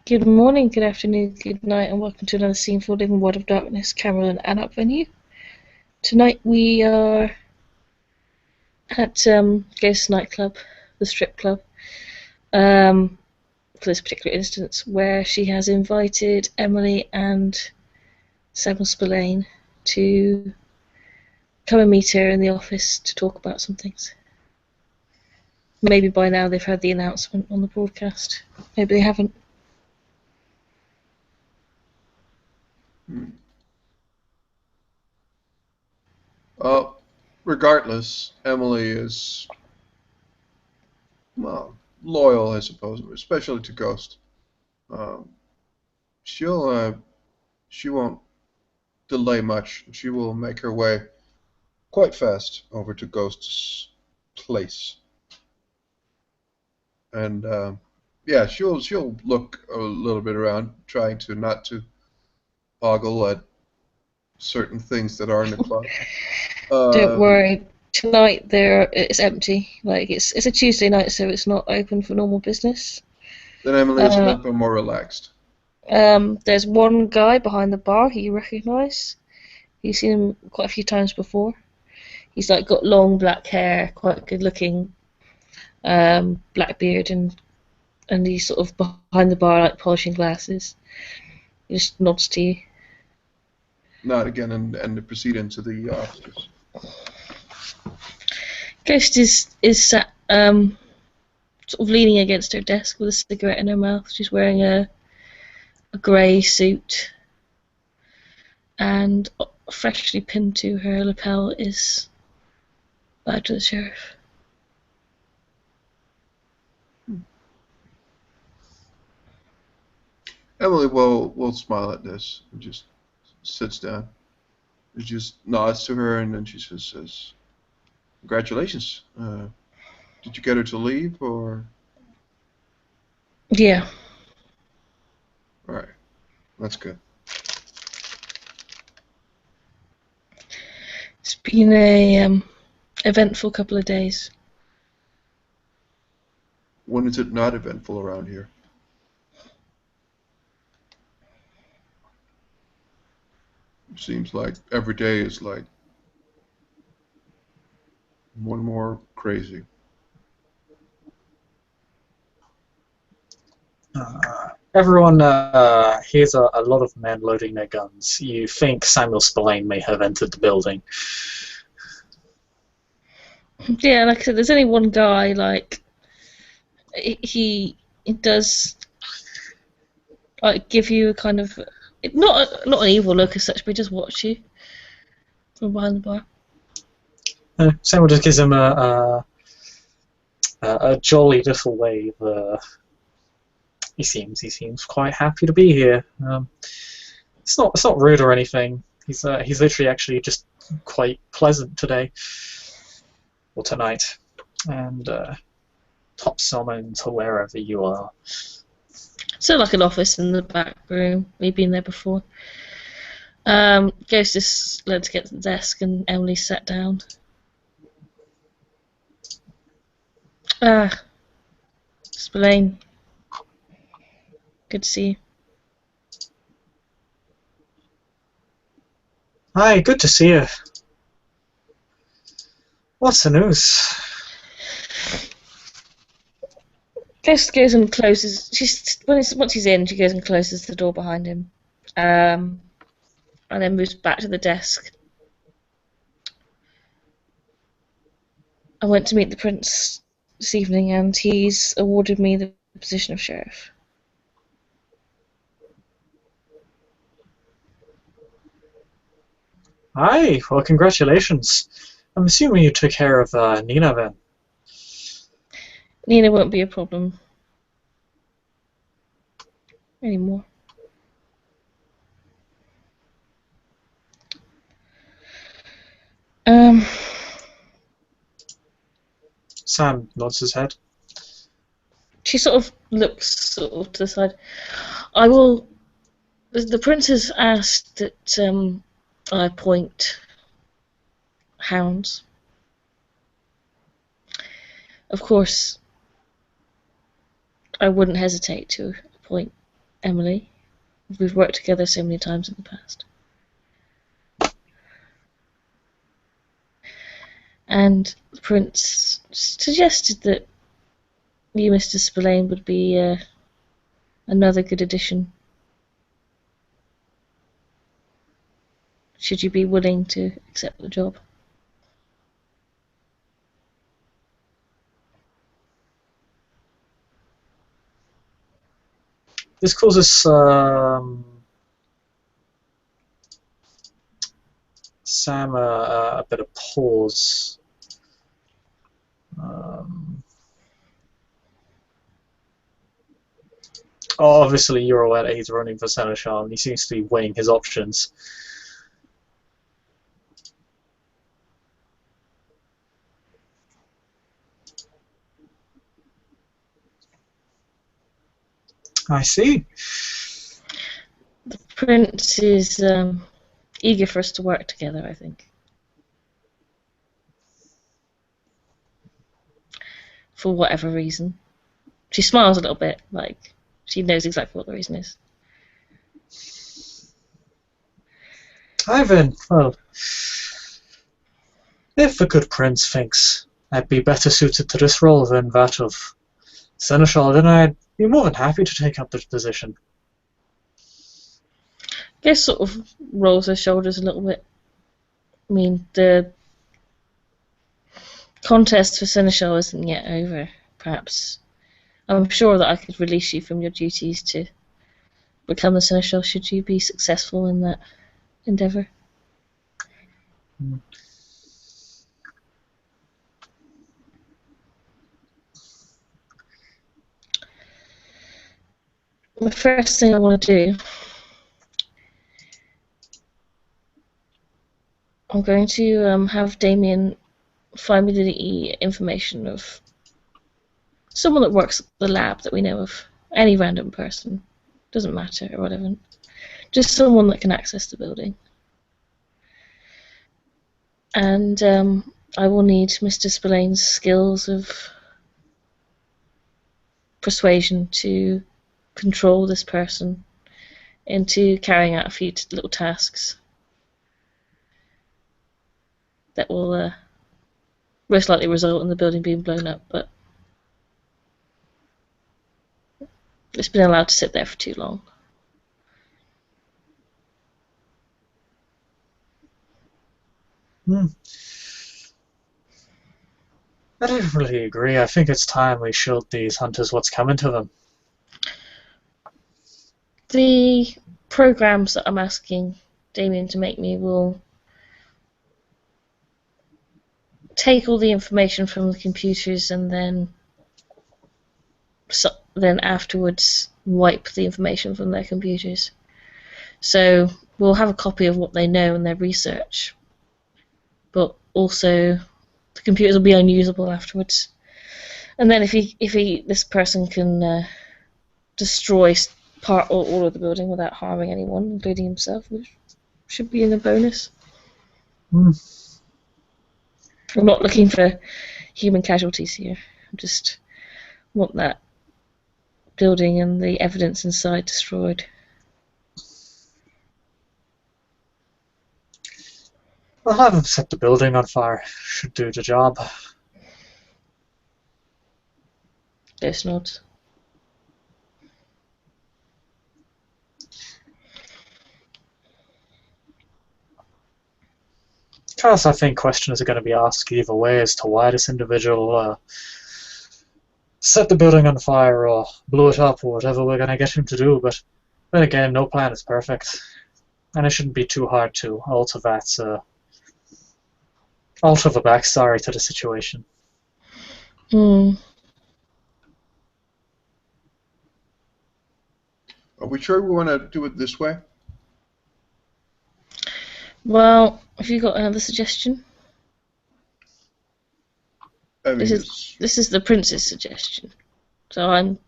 Good morning, good afternoon, good night, and welcome to another scene for Living World of Darkness, Cameron and Up Venue. Tonight we are at Ghost Nightclub, the strip club, for this particular instance, where she has invited Emily and Samuel Spillane to come and meet her in the office to talk about some things. Maybe by now they've heard the announcement on the broadcast. Maybe they haven't. Uh, Regardless, Emily is, well, loyal, I suppose, especially to Ghost. Um, she'll, she won't delay much. She will make her way quite fast over to Ghost's place, and yeah, she'll look a little bit around, trying to not to ogle at certain things that are in the club. Don't Um, worry. Tonight there it's empty. Like it's a Tuesday night, so it's not open for normal business. then Emily is a Uh, little bit more relaxed. there's one guy behind the bar who you recognise. You've seen him quite a few times before. He's like got long black hair, quite good looking, black beard, and he's sort of behind the bar, like polishing glasses. He just nods to you. Not again, and proceed into the offices. Ghost is sat sort of leaning against her desk with a cigarette in her mouth. She's wearing a grey suit, and freshly pinned to her lapel is badge of the sheriff. Emily will smile at this and just sits down. She just nods to her and then she just says, "Congratulations. Did you get her to leave or?" Yeah, All right, that's good. it's been a eventful couple of days. When is it not eventful around here? Seems like every day is like one more crazy. Everyone hears a lot of men loading their guns. You think Samuel Spillane may have entered the building. Yeah, like I said, there's only one guy. Like he does like give you a kind of not an evil look as such, but he just watch you from behind the bar. Samuel just gives him a jolly little wave. He seems quite happy to be here. It's not rude or anything. He's literally actually just quite pleasant today or tonight, and top summon to wherever you are. So like an office in the back room. We've been there before. Ghost just led to get to the desk, and Emily sat down. Ah, Spillane, good to see you. Hi, good to see you. What's the news? Ghost goes and closes. Once he's in, she goes and closes the door behind him, and then moves back to the desk. I went to meet the prince this evening, and he's awarded me the position of sheriff. Hi, well, congratulations. I'm assuming you took care of Nina then. Nina won't be a problem anymore. Um, Sam nods his head. she sort of looks sort of to the side. I will. The prince has asked that I appoint hounds. Of course, I wouldn't hesitate to appoint Emily. We've worked together so many times in the past. And the Prince suggested that you, Mr. Spillane, would be another good addition. Should you be willing to accept the job? This causes Sam a bit of pause. Obviously, you're aware that he's running for Seneschal, and he seems to be weighing his options. I see. The Prince is eager for us to work together, I think. For whatever reason. She smiles a little bit, like she knows exactly what the reason is. Ivan, well, if the good prince thinks I'd be better suited to this role than that of Seneschal, then I'd be more than happy to take up this position. Guess sort of rolls her shoulders a little bit. I mean, the contest for Seneschal isn't yet over. Perhaps I'm sure that I could release you from your duties to become the Seneschal should you be successful in that endeavour. The first thing I want to do, I'm going to have Damien find me the information of someone that works at the lab that we know of. Any random person. Doesn't matter or whatever. Just someone that can access the building. And I will need Mr. Spillane's skills of persuasion to control this person into carrying out a few little tasks that will most likely result in the building being blown up, but it's been allowed to sit there for too long. I don't really agree. I think it's time we showed these hunters what's coming to them. The programs that I'm asking Damien to make me will take all the information from the computers and then afterwards wipe the information from their computers. So we'll have a copy of what they know in their research, but also the computers will be unusable afterwards. And then if this person can destroy part or all of the building without harming anyone, including himself, which should be in a bonus. I'm not looking for human casualties here. I just want that building and the evidence inside destroyed. We'll have them set the building on fire. Should do the job. Ghost nods. Because I think questions are going to be asked either way as to why this individual set the building on fire or blew it up or whatever we're going to get him to do. But then again, no plan is perfect. And it shouldn't be too hard to alter the backstory to the situation. Are we sure we want to do it this way? Well, have you got another suggestion? I mean, This is the Prince's suggestion. So I'm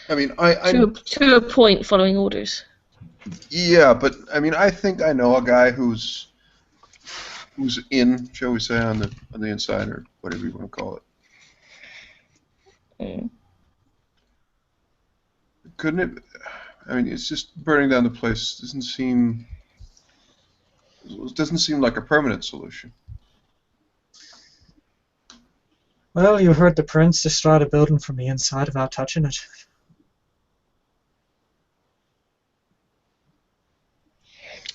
I to a point following orders. Yeah, but I mean, I think I know a guy who's in, shall we say, on the inside, or whatever you want to call it. Couldn't it? I mean, it's just burning down the place doesn't seem like a permanent solution. Well, you heard the prince destroy the building from the inside without touching it.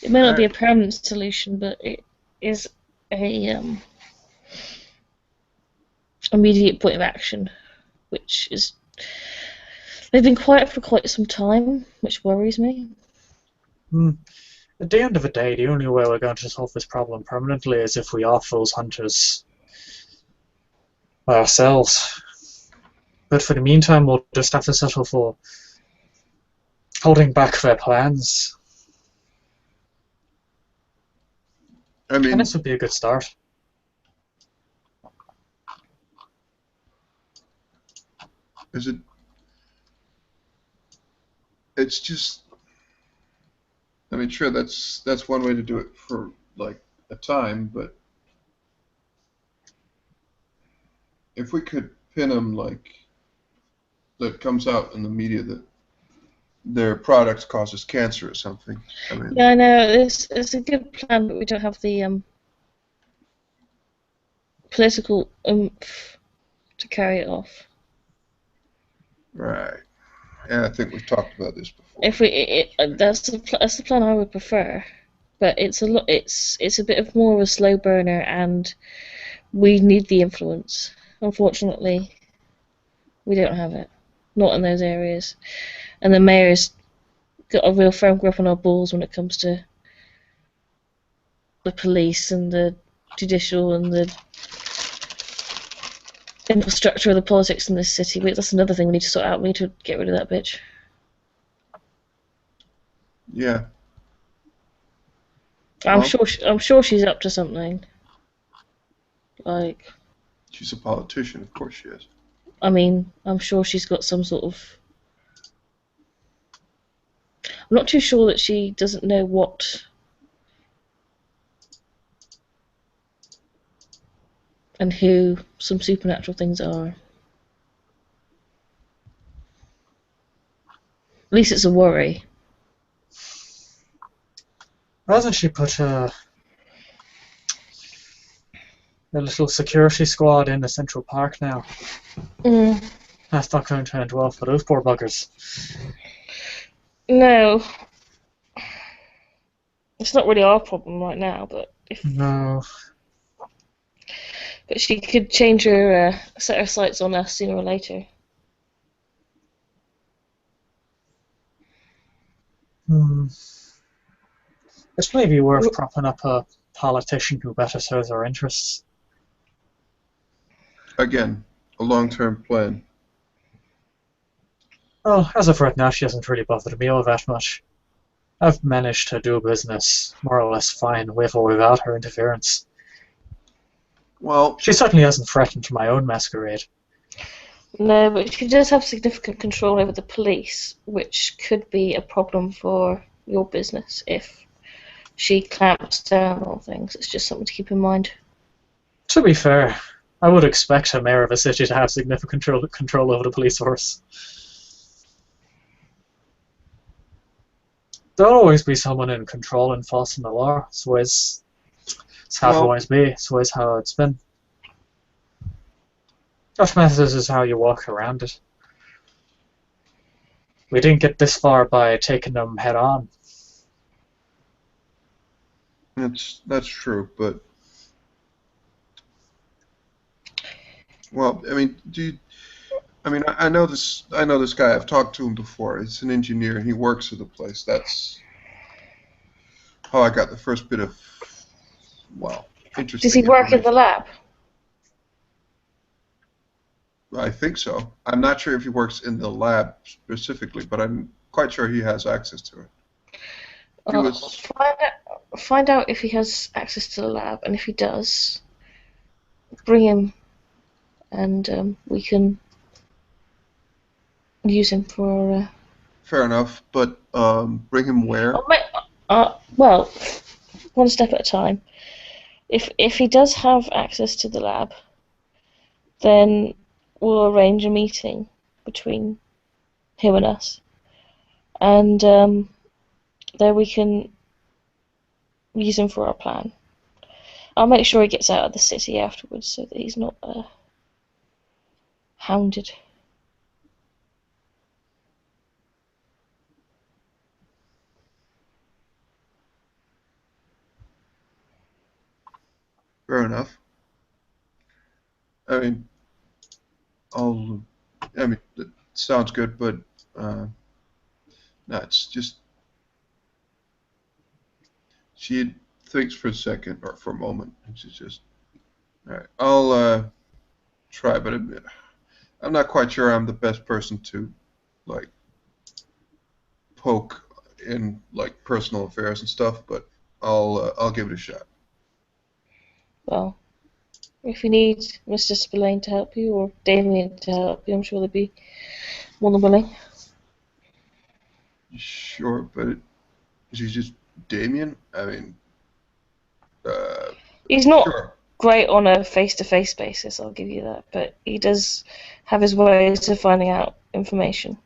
It may not be I, a permanent solution, but it is a immediate point of action, which is they've been quiet for quite some time, which worries me. At the end of the day, the only way we're going to solve this problem permanently is if we off those hunters by ourselves. But for the meantime, we'll just have to settle for holding back their plans. I And mean, this would be a good start. is it? It's just. I mean, sure, that's one way to do it for like a time, but if we could pin them like that comes out in the media that their product causes cancer or something. I mean, Yeah, I know it's a good plan, but we don't have the political oomph to carry it off. right. And I think we've talked about this before. If that's the plan I would prefer, but it's a bit of more of a slow burner, and we need the influence. Unfortunately, we don't have it, not in those areas, and the mayor's got a real firm grip on our balls when it comes to the police and the judicial and the infrastructure of the politics in this city. That's another thing we need to sort out. We need to get rid of that bitch. Yeah. I'm Well, sure. I'm sure she's up to something. Like, she's a politician, of course she is. I mean, I'm sure she's got some sort of. I'm not too sure that she doesn't know what and who some supernatural things are. At least it's a worry. Hasn't she put a little security squad in the Central Park now? Mm, That's not going to end well for those poor buggers. no, it's not really our problem right now. No. But she could change her set her sights on us sooner or later. It's maybe worth propping up a politician who better serves our interests. Again, a long-term plan. Well, as of right now, she hasn't really bothered me all that much. I've managed to do business more or less fine with or without her interference. Well, She certainly hasn't threatened my own masquerade. No, but she does have significant control over the police, which could be a problem for your business if she clamps down on things. It's just something to keep in mind. To be fair, I would expect a mayor of a city to have significant control over the police force. There'll always be someone in control enforcing the law. It's how it well, always be. It's always how it's been. What matters is how you walk around it. We didn't get this far by taking them head on. that's true, but well, I mean, I know this. I know this guy. I've talked to him before. He's an engineer, and he works at the place. That's how I got the first bit of, well, interesting Does he work in the information. lab? I think so. I'm not sure if he works in the lab specifically, but I'm quite sure he has access to it. He was, Find out if he has access to the lab, and if he does, bring him, and we can use him for. fair enough, but bring him where? Well, one step at a time. If he does have access to the lab, then we'll arrange a meeting between him and us, and then we can use him for our plan. I'll make sure he gets out of the city afterwards so that he's not hounded. Fair enough. I mean, it sounds good, but no, it's just she thinks for a second or for a moment, and she's just, all right, I'll try, but I'm not quite sure I'm the best person to like poke in like personal affairs and stuff, but I'll give it a shot. Well, if you need Mr. Spillane to help you or Damien to help you, I'm sure they'd be more than willing. Sure, but she's just Damien. I mean, uh, He's not sure. great on a face-to-face basis, I'll give you that, but he does have his ways of finding out information.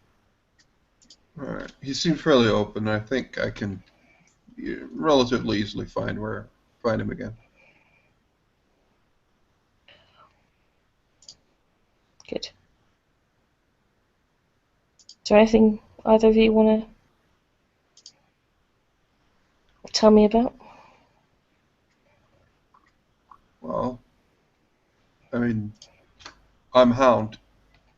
All right. He seems fairly open. I think I can relatively easily find him again. Good. Is there anything either of you want to tell me about? Well, I mean, I'm Hound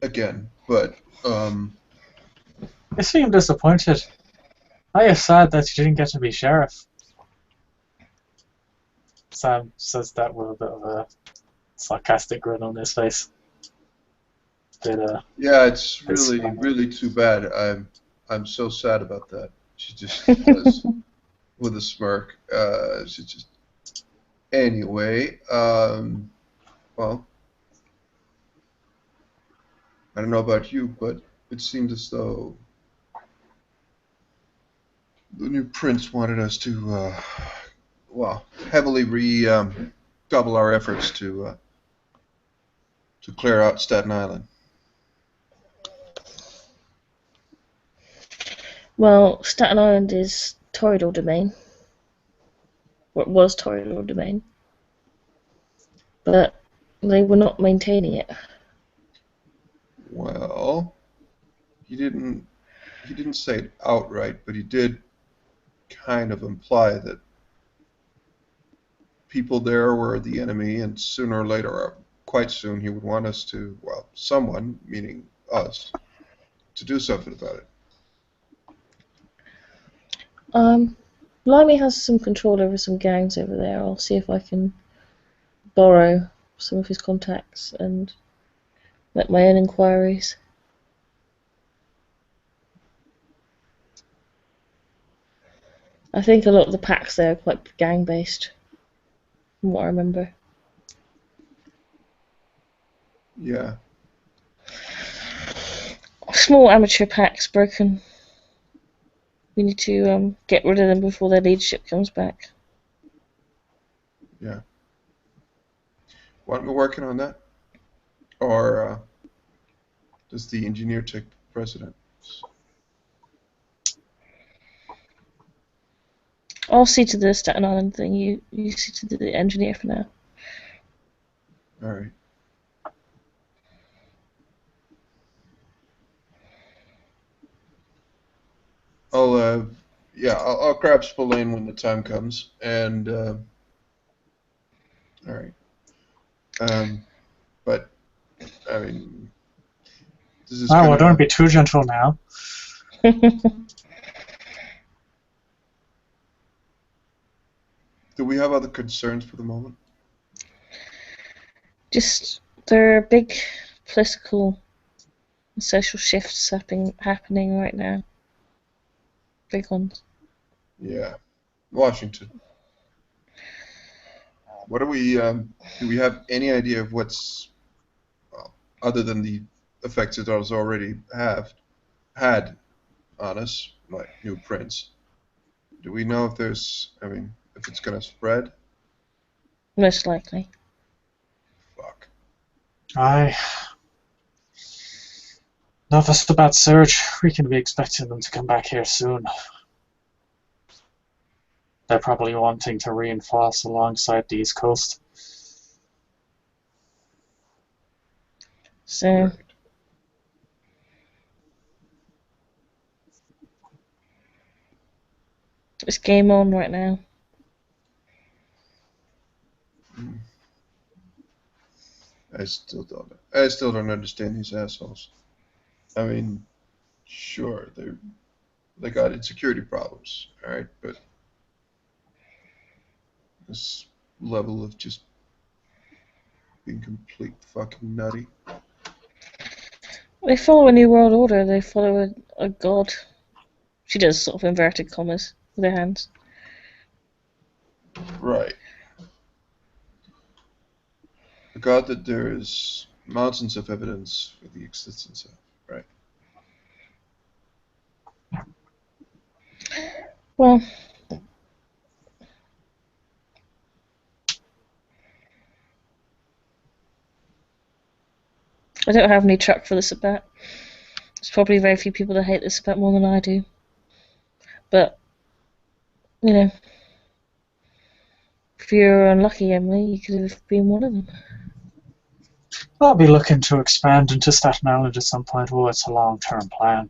again, but You seem disappointed. I am sad that you didn't get to be sheriff. Sam says that with a bit of a sarcastic grin on his face. yeah, it's Bit really snide. really too bad. I'm so sad about that. She just says with a smirk. She just anyway. Well, I don't know about you, but it seemed as though the new prince wanted us to, heavily double our efforts to clear out Staten Island. Well, Staten Island is Torridor domain. Or it was Torridor domain. But they were not maintaining it. Well, he didn't say it outright, but he did kind of imply that people there were the enemy, and sooner or later, or quite soon, he would want us to, well, someone, meaning us, to do something about it. Limey has some control over some gangs over there. I'll see if I can borrow some of his contacts and make my own inquiries. I think a lot of the packs there are quite gang based, from what I remember. Yeah. Small amateur packs broken. We need to get rid of them before their leadership comes back. Yeah. Want me working on that? Or does the engineer take precedence? I'll see to the Staten Island thing. You see to the engineer for now. All right. I'll grab Spillane when the time comes, and all right. But I mean, this is Oh, well, don't gonna. be too gentle now. Do we have other concerns for the moment? Just there are big political and social shifts happening right now. Big ones. Yeah, Washington. What do we have any idea of what's well, other than the effects it has already have had on us, like new prints? Do we know if if it's gonna spread? Most likely. Fuck. I Nervous about Surge. We can be expecting them to come back here soon. They're probably wanting to reinforce alongside the East Coast. So Right. it's game on right now. Mm. I still don't understand these assholes. I mean, sure, they got insecurity problems, all right, but this level of just being complete fucking nutty. They follow a new world order. They follow a god. She does sort of inverted commas with her hands. Right. A god that there is mountains of evidence for the existence of. Right. Well, I don't have any truck for the Sabbat. There's probably very few people that hate the Sabbat more than I do. But, you know, if you're unlucky, Emily, you could have been one of them. I'll be looking to expand into Staten Island at some point. Well, it's a long-term plan.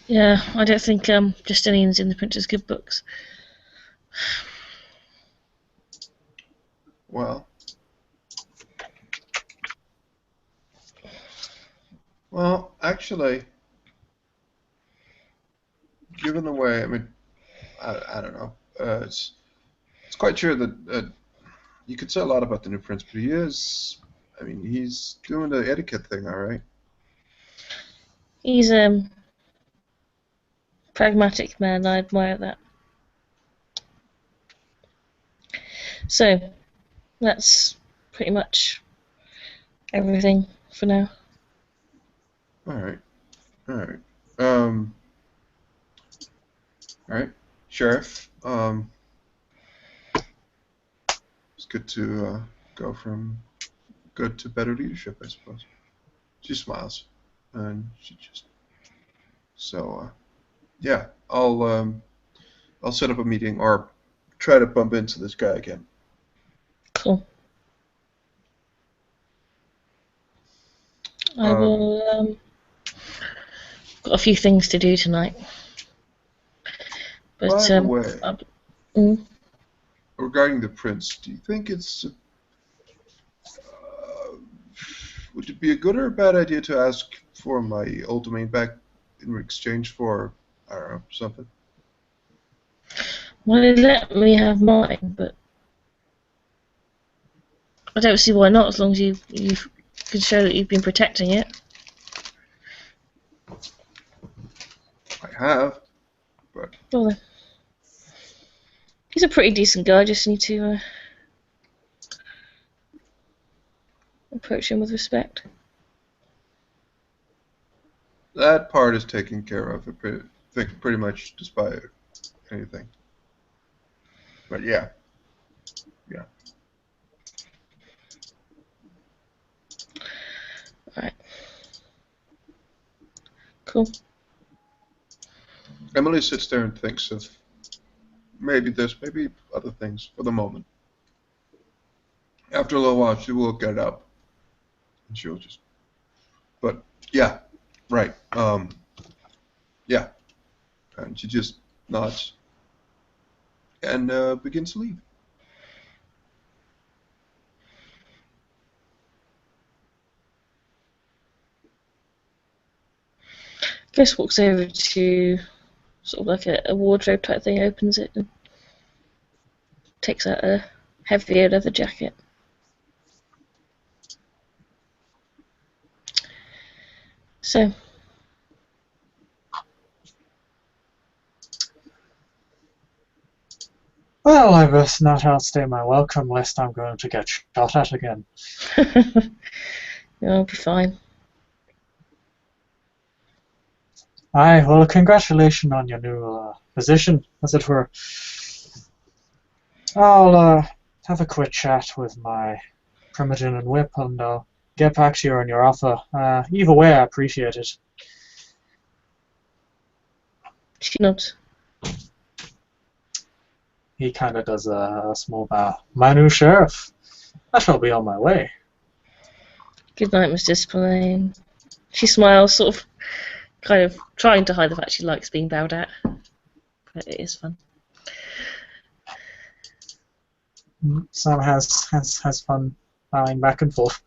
Yeah, I don't think Justinian's in the Printer's Good books. Well, actually, given the way, I mean, I don't know. It's quite sure that you could say a lot about the new prince, but he's doing the etiquette thing, all right. He's a pragmatic man. I admire that. So, that's pretty much everything for now. All right. All right, Sheriff. It's good to go from good to better leadership, I suppose. She smiles, and she just yeah. I'll set up a meeting or try to bump into this guy again. Cool. I will. Got a few things to do tonight. But By the way, regarding the prince, do you think would it be a good or a bad idea to ask for my old domain back in exchange for, I don't know, something? Well, they let me have mine, but I don't see why not, as long as you can show that you've been protecting it. I have, but Well then. He's a pretty decent guy, just need to approach him with respect. that part is taken care of. I think pretty much despite anything. But yeah. Alright. Cool. Emily sits there and thinks of maybe this, maybe other things for the moment. After a little while, she will get up, and she'll just. But yeah, right. Yeah, and she just nods and begins to leave. Chris walks over to sort of like a wardrobe type thing, opens it, and takes out a heavier leather jacket. So, Well, I best not outstay my welcome, lest I'm going to get shot at again. I'll be fine. Aye, well, congratulations on your new position, as it were. I'll have a quick chat with my Primogen and Whip, and get back to you on your offer. Either way, I appreciate it. She nods. He kind of does a small bow. My new sheriff. I shall be on my way. Good night, Mr. Spillane. She smiles, sort of, kind of trying to hide the fact she likes being bowed at. But it is fun. Sam has fun bowing back and forth.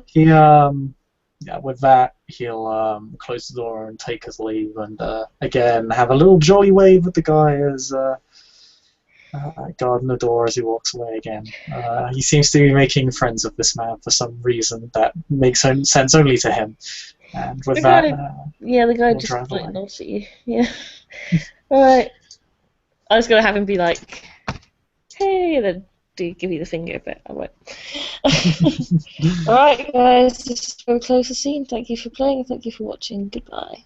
He yeah, with that he'll close the door and take his leave, and again have a little jolly wave with the guy as guarding the door as he walks away again. He seems to be making friends with this man for some reason that makes sense only to him. And with The guy, the guy we'll just drive like away. nods at you. Yeah. Alright. I was gonna have him be like, hey, and then give you the finger, but I won't. Alright, guys, this is where we close the scene. Thank you for playing, and thank you for watching. Goodbye.